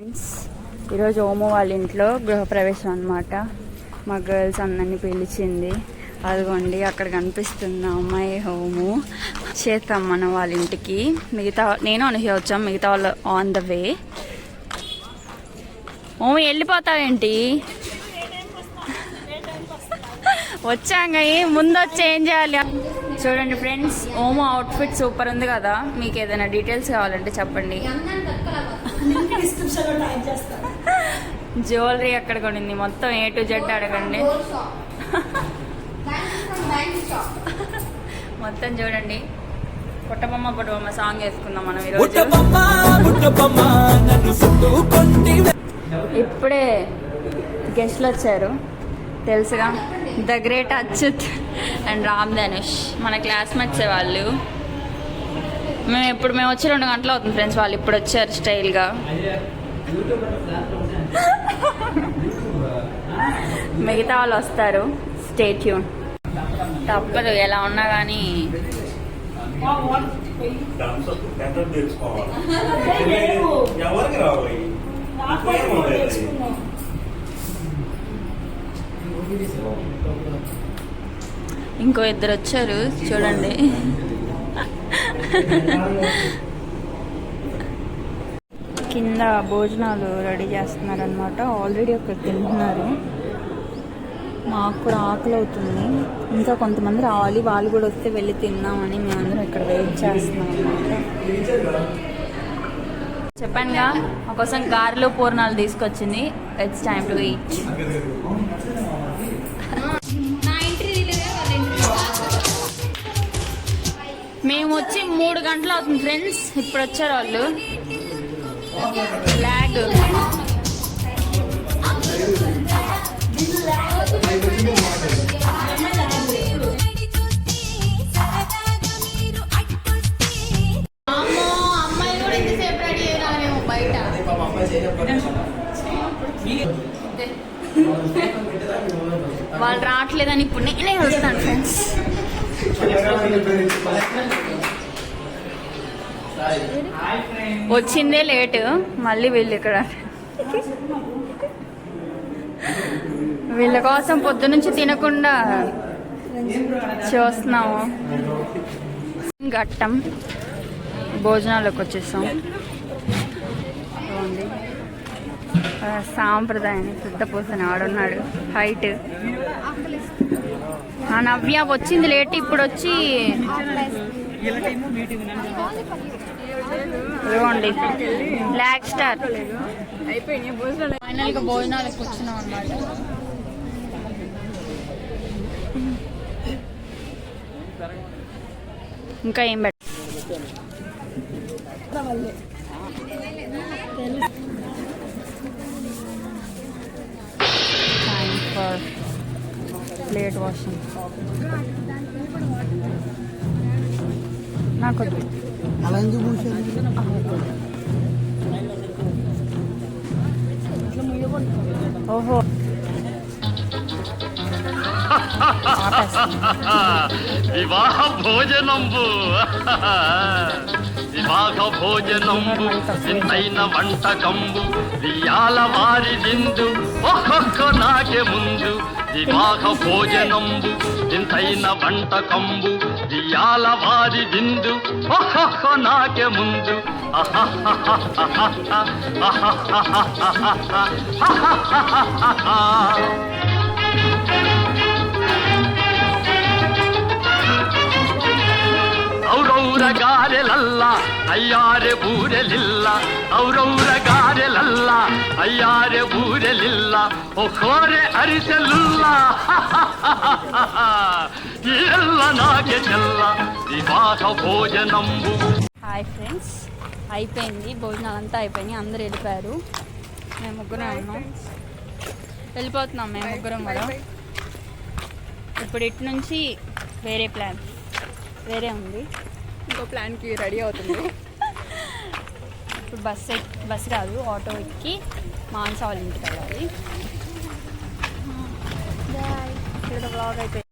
Friends, ఈరోజు ఓమో వాళ్ళ ఇంట్లో గృహప్రవేశం అనమాట. మా గర్ల్స్ అందరినీ పిలిచింది. అదిగోండి అక్కడ కనిపిస్తుంది అమ్మాయి హోము. చేస్తాం మనం వాళ్ళ ఇంటికి. మిగతా నేను అనుహి వచ్చాం, మిగతా వాళ్ళు ఆన్ ద వే. ఓము వెళ్ళిపోతావేంటి? వచ్చాక ముందు వచ్చి ఏం చేయాలి? చూడండి ఫ్రెండ్స్, ఓమో అవుట్ఫిట్ సూపర్ ఉంది కదా. మీకు ఏదైనా డీటెయిల్స్ కావాలంటే చెప్పండి. జ్యువెలరీ ఎక్కడ కొనింది మొత్తం A to Z అడగండి. మొత్తం చూడండి. పుట్టబొమ్మ సాంగ్ వేసుకుందాం మనం ఈరోజు. ఇప్పుడే గెస్ట్లు వచ్చారు తెలుసుగా, the great Achyut and Ram Dhanush, మన క్లాస్మేట్స్ వాళ్ళు. మేము వచ్చి 2 గంటలు అవుతుంది ఫ్రెండ్స్. వాళ్ళు ఇప్పుడు వచ్చారు స్టైల్గా. మిగతా వాళ్ళు వస్తారు, స్టే ట్యూన్. తప్పదు, ఎలా ఉన్నా కానీ. ఇంకో 2 వచ్చారు చూడండి. కింద భోజనాలు రెడీ చేస్తున్నారనమాట. ఆల్రెడీ అక్కడ తింటున్నారు. మాకు కూడా ఆకలి అవుతుంది. ఇంకా కొంతమంది రావాలి, వాళ్ళు కూడా వస్తే వెళ్ళి తిందామని మేమందరం ఇక్కడ వెయిట్ చేస్తున్నాం అనమాట. చెప్పానుగా మాకోసం గారెలు పూర్ణాలు తీసుకొచ్చింది. It's time to eat. మేము వచ్చి 3 గంటలు అవుతుంది ఫ్రెండ్స్. ఇప్పుడు వచ్చారు వాళ్ళు. లాగ్ అమ్మాయి కూడా ఇంతసేపు రెడీ అయినా బయట. వాళ్ళు రావట్లేదని ఇప్పుడు నేనే వస్తాను ఫ్రెండ్స్. వచ్చిందే లేటు, మళ్ళీ వీళ్ళు ఇక్కడ వీళ్ళ కోసం పొద్దునుంచి తినకుండా చూస్తున్నాము. ఘట్టం భోజనాలకు వచ్చేసాం. సాంప్రదాయాన్ని పెద్ద పూసని ఆడున్నాడు హైట్. ఆ నవ్య వచ్చింది లేట్, ఇప్పుడు వచ్చి ఇదిగోండి బ్లాక్ స్టార్. ఫైనల్ గా భోజనాలకు వచ్చినాం అన్నమాట. ఇంకా ఏం పెట్ట ప్లేట్ వాషింగ్ నాకు ఓహో వివాహ భోజనంబు వింతైన వంటకంబు వియాల వారి దిందు ఒక్కొక్క నాకే ముందు. వివాహ భోజనంబు వింతైన వంటకంబు వియాల వారి దిందు ఒక్కొక్క నాకే ముందు. ఔరౌర గారెలల్ల అయ్యారె బూరెలిల్ల, ఔరౌర గారెలల్ల అయ్యారె బూరెలిల్ల, ఒక్కోరె అరిసెలుల్ల ఎల్ల నాకే చెల్ల వివాహ భోజనంబు. హాయ్ ఫ్రెండ్స్, అయిపోయింది భోజనాలంతా అయిపోయినాయి. అందరూ వెళ్ళిపోయారు. మేము ముగ్గురం ఉన్నాం, వెళ్ళిపోతున్నాం మేము ముగ్గురం కూడా. ఇప్పుడు ఇటు నుంచి వేరే ప్లాన్ వేరే ఉంది, ఇంకో ప్లాన్కి రెడీ అవుతుంది. ఇప్పుడు బస్ కాదు, ఆటో ఎక్కి మానస వాళ్ళ ఇంటికి వెళ్ళాలి. ఇక్కడ బ్లాగ్ అయిపోయింది.